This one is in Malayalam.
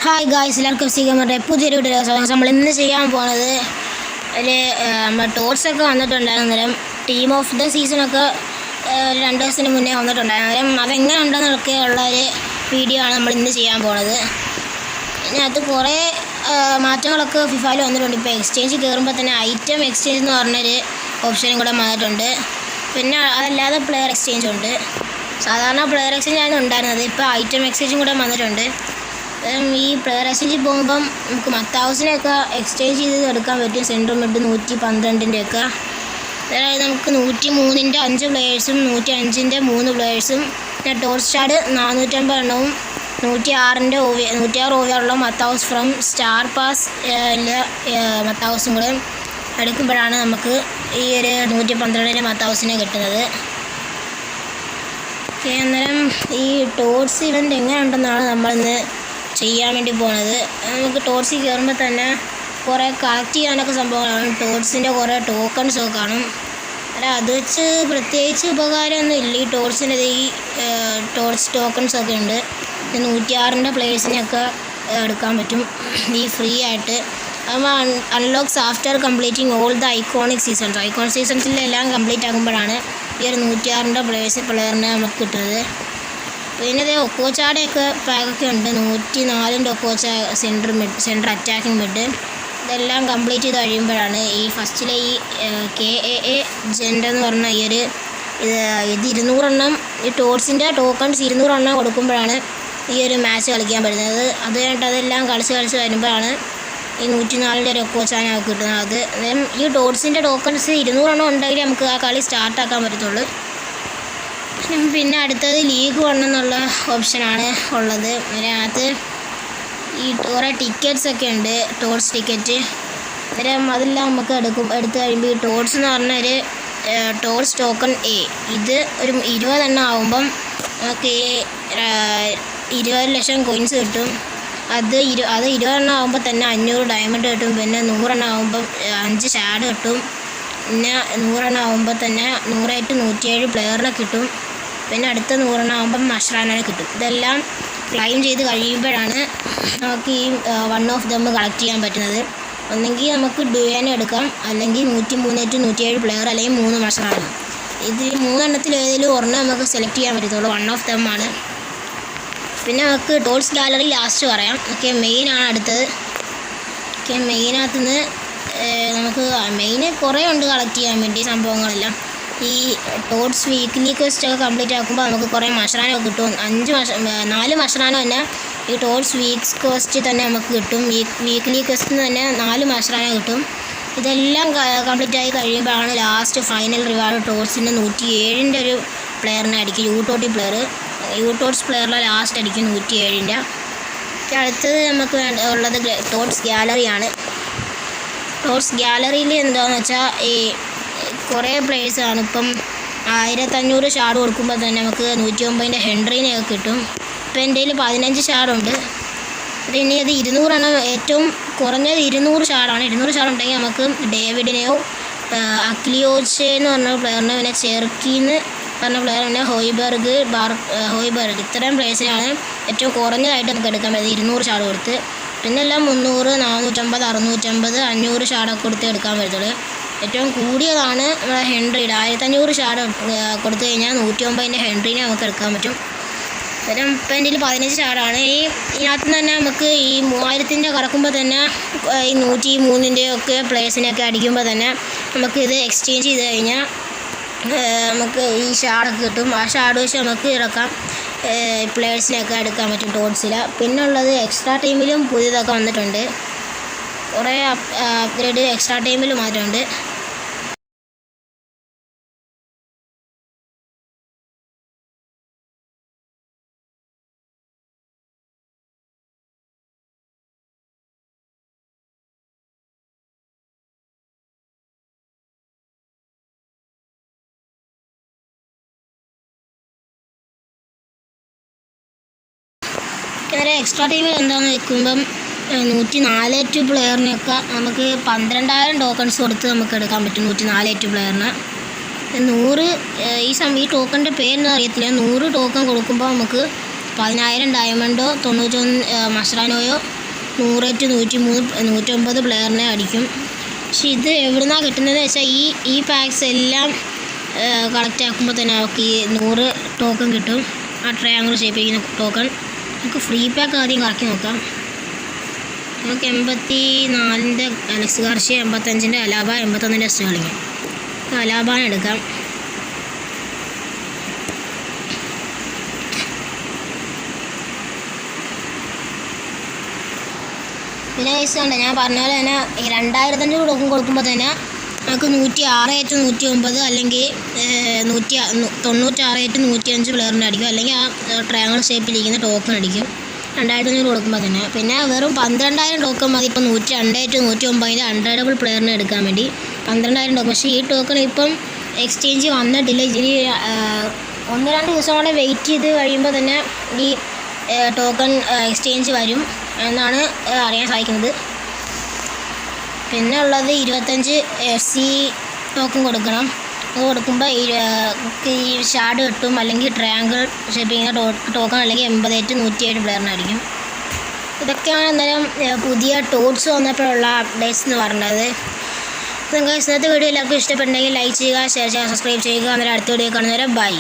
ഹായ് ഗായ്സ്, എല്ലാവർക്കും സീഗമറുടെ പുതിയൊരു വീഡിയോ. നമ്മൾ ഇന്ന് ചെയ്യാൻ പോകുന്നത് നമ്മൾ ടോർച്ചൊക്കെ വന്നിട്ടുണ്ടായിരുന്നു. അന്നേരം ടീം ഓഫ് ദ സീസണൊക്കെ 2 ദിവസത്തിന് മുന്നേ വന്നിട്ടുണ്ടായിരുന്നു. അന്നേരം അതെങ്ങനെ ഉണ്ടെന്നൊക്കെ ഉള്ള ഒരു വീഡിയോ ആണ് നമ്മൾ ഇന്ന് ചെയ്യാൻ പോകുന്നത്. ഇതിനകത്ത് കുറേ മാറ്റങ്ങളൊക്കെ ഫിഫയിൽ വന്നിട്ടുണ്ട്. ഇപ്പോൾ എക്സ്ചേഞ്ച് കയറുമ്പോൾ തന്നെ ഐറ്റം എക്സ്ചേഞ്ച് എന്ന് പറഞ്ഞൊരു ഓപ്ഷനും കൂടെ വന്നിട്ടുണ്ട്. പിന്നെ അതല്ലാതെ പ്ലെയർ എക്സ്ചേഞ്ച് ഉണ്ട്. സാധാരണ പ്ലെയർ എക്സ്ചേഞ്ച് ആണ് ഉണ്ടായിരുന്നത്, ഇപ്പോൾ ഐറ്റം എക്സ്ചേഞ്ചും കൂടെ വന്നിട്ടുണ്ട്. ഈ പ്ലെയർ എക്സ്ചേഞ്ചിൽ പോകുമ്പം നമുക്ക് മത്താവസിനെയൊക്കെ എക്സ്ചേഞ്ച് ചെയ്ത് എടുക്കാൻ പറ്റും. സെൻട്രൽ മിഡ് 112-ൻ്റെയൊക്കെ, അതായത് നമുക്ക് 103-ൻ്റെ 5 പ്ലെയേഴ്സും 105-ൻ്റെ 3 പ്ലെയേഴ്സും പിന്നെ ടോർച്ച് സ്റ്റാർഡ് 450 എണ്ണവും 106 ഓവറുള്ള മത്താവസ് ഫ്രം സ്റ്റാർ പാസ് മത്താവസും കൂടെ എടുക്കുമ്പോഴാണ് നമുക്ക് ഈ ഒരു 112-ൻ്റെ മത്താവസിനെ കിട്ടുന്നത്. അന്നേരം ഈ ടോർച്ച് ഇവൻ്റ് എങ്ങനെ ഉണ്ടെന്നാണ് നമ്മളിന്ന് ചെയ്യാൻ വേണ്ടി പോകുന്നത്. നമുക്ക് ടോർച്ചിൽ കയറുമ്പോൾ തന്നെ കുറേ കളക്ട് ചെയ്യാനൊക്കെ സംഭവങ്ങളാണ്. ടോർച്ചിൻ്റെ കുറേ ടോക്കൺസൊക്കെ കാണും. അത് വെച്ച് പ്രത്യേകിച്ച് ഉപകാരമൊന്നും ഇല്ല. ഈ ടോർച്ചിൻ്റെ ഈ ടോർച്ച് ടോക്കൺസൊക്കെ ഉണ്ട്. 106-ൻ്റെ പ്ലേയേഴ്സിനെയൊക്കെ എടുക്കാൻ പറ്റും ഈ ഫ്രീ ആയിട്ട്. അപ്പോൾ unlocks after completing all the iconic സീസൺസിലെല്ലാം കംപ്ലീറ്റ് ആകുമ്പോഴാണ് ഈ ഒരു 106-ൻ്റെ പ്ലെയറിനെ നമുക്ക് കിട്ടുന്നത്. പിന്നെ ഇതേ ഒക്കോച്ചാടെയൊക്കെ പാക്കൊക്കെ ഉണ്ട്. 104-ൻ്റെ ഒക്കോച്ച സെൻറ്റർ അറ്റാക്കിംഗ് മിഡ്. ഇതെല്ലാം കംപ്ലീറ്റ് ചെയ്ത് കഴിയുമ്പോഴാണ് ഈ ഫസ്റ്റിലെ ഈ KAA ജെൻഡ് എന്ന് പറഞ്ഞ ഈ ഒരു ഇത് 200 എണ്ണം ഈ ടോർച്ചിൻ്റെ ടോക്കൺസ് 200 എണ്ണം കൊടുക്കുമ്പോഴാണ് ഈ ഒരു മാച്ച് കളിക്കാൻ പറ്റുന്നത്. അത് കഴിഞ്ഞിട്ട് അതെല്ലാം കളിച്ച് വരുമ്പോഴാണ് ഈ 104-ൻ്റെ ഒരു ഒക്കോച്ചാനെ കിട്ടുന്നത്. ഈ ടോർച്ചിൻ്റെ ടോക്കൺസ് 200 എണ്ണം ഉണ്ടെങ്കിൽ നമുക്ക് ആ കളി സ്റ്റാർട്ടാക്കാൻ പറ്റത്തുള്ളൂ. പിന്നെ അടുത്തത് ലീഗ് 1 എന്നുള്ള ഓപ്ഷനാണ് ഉള്ളത്. അതിനകത്ത് ഈ കുറേ ടിക്കറ്റ്സൊക്കെ ഉണ്ട്, ടോർച്ച് ടിക്കറ്റ്. അന്നേരം അതെല്ലാം നമുക്ക് എടുത്ത് കഴിയുമ്പോൾ ഈ ടോർച്ച് എന്ന് പറഞ്ഞൊരു ടോർച്ച് ടോക്കൺ ഇത് ഒരു 20 എണ്ണം ആകുമ്പം നമുക്ക് 20 ലക്ഷം കോയിൻസ് കിട്ടും. അത് 20 എണ്ണം ആകുമ്പോൾ തന്നെ 500 ഡയമണ്ട് കിട്ടും. പിന്നെ 100 എണ്ണം ആകുമ്പം 5 ഷാഡ് കിട്ടും. പിന്നെ 100 എണ്ണം ആകുമ്പോൾ തന്നെ 107 പ്ലെയറിനെ കിട്ടും. പിന്നെ അടുത്ത 100 എണ്ണം ആകുമ്പം മഷ്റാനെ കിട്ടും. ഇതെല്ലാം ക്ലൈം ചെയ്ത് കഴിയുമ്പോഴാണ് നമുക്ക് ഈ 1 ഓഫ് ദം കളക്ട് ചെയ്യാൻ പറ്റുന്നത്. ഒന്നെങ്കിൽ നമുക്ക് ഡുവേനെ എടുക്കാം, അല്ലെങ്കിൽ 103-107 പ്ലെയർ, അല്ലെങ്കിൽ 3 മഷ്റാണ്. ഇത് 3 എണ്ണത്തിൽ ഏതെങ്കിലും ഒരെണ്ണം നമുക്ക് സെലക്ട് ചെയ്യാൻ പറ്റത്തുള്ളൂ. 1 ഓഫ് ദം ആണ്. പിന്നെ നമുക്ക് ടോൾസ് ഗാലറി ലാസ്റ്റ് പറയാം. മെയിനാണ് അടുത്തത്. മെയിനകത്ത് നിന്ന് നമുക്ക് കുറേ ഉണ്ട് കളക്ട് ചെയ്യാൻ വേണ്ടി സംഭവങ്ങളെല്ലാം. ഈ ടോർച്ച് വീക്ക്ലി ക്വസ്റ്റ് ഒക്കെ കംപ്ലീറ്റ് ആക്കുമ്പോൾ നമുക്ക് കുറേ മഷ്റാനൊക്കെ കിട്ടും. 4 മഷ്റാനോ തന്നെ ഈ ടോർച്ച് വീക്സ് ക്വസ്റ്റ് തന്നെ നമുക്ക് കിട്ടും. വീക്ക്ലി ക്വസ്റ്റിന് തന്നെ 4 മഷ്റാനോ കിട്ടും. ഇതെല്ലാം കംപ്ലീറ്റ് ആയി കഴിയുമ്പോഴാണ് ലാസ്റ്റ് ഫൈനൽ റിവാർഡ് ടോർച്ചിൻ്റെ 107-ൻ്റെ ഒരു പ്ലെയറിനെ അടിക്കും. യൂടോർച്ച് പ്ലെയറിലെ ലാസ്റ്റ് അടിക്കും 107-ൻ്റെ. അടുത്തത് നമുക്ക് ഉള്ളത് ടോർച്ച് ഗാലറിയാണ്. ടോർച്ച് ഗാലറിയിൽ എന്താണെന്ന് വെച്ചാൽ ഈ കുറേ പ്ലേയേഴ്സാണ്. ഇപ്പം 1500 ഷാർഡ് കൊടുക്കുമ്പോൾ തന്നെ നമുക്ക് 109-ൻ്റെ ഹെൻറിനെയൊക്കെ കിട്ടും. ഇപ്പം എൻ്റെ കയ്യിൽ 15 ഷാർഡുണ്ട്. ഇനി അത് 200 എണ്ണം, ഏറ്റവും കുറഞ്ഞത് 200 ഷാർഡാണ്. 200 ഷാർഡ് ഉണ്ടെങ്കിൽ നമുക്ക് ഡേവിഡിനെയോ അക്ലിയോച്ചെ എന്ന് പറഞ്ഞ പ്ലെയറിനെ, പിന്നെ ചെർക്കിന്ന് പറഞ്ഞ പ്ലെയർ, പിന്നെ ഹോയ്ബർഗ് ഇത്രയും പ്ലേയേഴ്സിനാണ് ഏറ്റവും കുറഞ്ഞതായിട്ട് നമുക്ക് എടുക്കാൻ പറ്റുന്നത് 200 ഷാർഡ് കൊടുത്ത്. പിന്നെ എല്ലാം 300, 450, 650, 500 ഷാർഡൊക്കെ കൊടുത്ത് എടുക്കാൻ പറ്റത്തുള്ളൂ. ഏറ്റവും കൂടിയതാണ് നമ്മുടെ ഹെൻറിയുടെ 1500 ഷാർഡ് കൊടുത്തു കഴിഞ്ഞാൽ 109-ൻ്റെ ഹെൻറിനെ നമുക്ക് എടുക്കാൻ പറ്റും. അന്നേരം ഇപ്പം എൻ്റെ 15 ഷാർഡാണ്. ഇതിനകത്ത് തന്നെ നമുക്ക് ഈ 3000-ൻ്റെ കറക്കുമ്പോൾ തന്നെ ഈ 103-ൻ്റെ ഒക്കെ പ്ലേയേഴ്സിനെയൊക്കെ അടിക്കുമ്പോൾ തന്നെ നമുക്കിത് എക്സ്ചേഞ്ച് ചെയ്ത് കഴിഞ്ഞാൽ നമുക്ക് ഈ ഷാർഡൊക്കെ കിട്ടും. ആ ഷാർഡ് വെച്ച് നമുക്ക് ഇറക്കാം, പ്ലേയേഴ്സിനെയൊക്കെ എടുക്കാൻ പറ്റും ടോർച്ചിൽ. പിന്നെ ഉള്ളത് എക്സ്ട്രാ ടൈമിലും പുതിയതൊക്കെ വന്നിട്ടുണ്ട്. കുറേ അപ്ഗ്രേഡ് എക്സ്ട്രാ ടൈമിൽ മാറ്റമുണ്ട്. വേറെ എക്സ്ട്രാ ടൈമിൽ എന്താണെന്ന് വെക്കുമ്പം 104 പ്ലെയറിനൊക്കെ നമുക്ക് 12000 ടോക്കൺസ് കൊടുത്ത് നമുക്ക് എടുക്കാൻ പറ്റും. 104 പ്ലെയറിന് 100 ഈ ടോക്കണിൻ്റെ പേരെന്ന് അറിയത്തില്ല. 100 ടോക്കൺ കൊടുക്കുമ്പോൾ നമുക്ക് 10,000 ഡയമണ്ടോ 91 മസ്റാനോയോ 100-103-109 പ്ലെയറിനെ അടിക്കും. പക്ഷെ ഇത് എവിടുന്നാണ് കിട്ടുന്നതെന്ന് വെച്ചാൽ ഈ പാക്സ് എല്ലാം കളക്ട് ആക്കുമ്പോൾ തന്നെ അവർക്ക് ഈ 100 ടോക്കൺ കിട്ടും. ആ ട്രയാങ്കിൾ ഷേപ്പ് ചെയ്യുന്ന ടോക്കൺ. നമുക്ക് ഫ്രീ പാക്ക് ആദ്യം കറക്കി നോക്കാം. നമുക്ക് 84-ൻ്റെ അലക്സ് ഗാർഷ്യ, 85-ൻ്റെ അലാബ, 81-ൻ്റെ സ്റ്റേർലിംഗ്. അലാബാനെ എടുക്കാം. പിന്നെ പൈസ ഉണ്ട്. ഞാൻ പറഞ്ഞ പോലെ തന്നെ ഈ 2,500 ടോക്കൺ കൊടുക്കുമ്പോൾ തന്നെ നമുക്ക് 106-109 അല്ലെങ്കിൽ 96-105 പ്ലെയറിനെ അടിക്കും. അല്ലെങ്കിൽ ആ ട്രയാങ്കിൾ ഷേപ്പിലിരിക്കുന്ന ടോക്കൺ അടിക്കും 2,500 കൊടുക്കുമ്പോൾ തന്നെ. പിന്നെ വെറും 12,000 ടോക്കൺ മതി ഇപ്പം 102-109 അൺട്രേഡബിൾ പ്ലെയറിനെ എടുക്കാൻ വേണ്ടി. 12,000 ടോക്കൺ. പക്ഷേ ഈ ടോക്കൺ ഇപ്പം എക്സ്ചേഞ്ച് വന്നിട്ടില്ല. ഇനി 1-2 ദിവസം കൂടെ വെയിറ്റ് ചെയ്ത് കഴിയുമ്പോൾ തന്നെ ഈ ടോക്കൺ എക്സ്ചേഞ്ച് വരും എന്നാണ് അറിയാൻ സാധിക്കുന്നത്. പിന്നെ ഉള്ളത് 25 FC ടോക്കൺ കൊടുക്കണം. അത് കൊടുക്കുമ്പോൾ ഈ ഷാഡ് കിട്ടും, അല്ലെങ്കിൽ ട്രയാങ്കിൾ ഷേപ്പ് ചെയ്യുന്ന ടോക്കൺ, അല്ലെങ്കിൽ 88-107 പ്ലെയറിനെ അടിക്കും. ഇതൊക്കെയാണ് എന്തായാലും പുതിയ ടോട്ട്സ് വന്നപ്പോഴുള്ള അപ്ഡേറ്റ്സ് എന്ന് പറഞ്ഞത്. നിങ്ങൾക്ക് ഇന്നത്തെ വീഡിയോ എല്ലാവർക്കും ഇഷ്ടപ്പെട്ടെങ്കിൽ ലൈക്ക് ചെയ്യുക, ഷെയർ ചെയ്യുക, സബ്സ്ക്രൈബ് ചെയ്യുക. അന്നേരം അടുത്ത വീഡിയോ കാണുന്നവരെ ബൈ.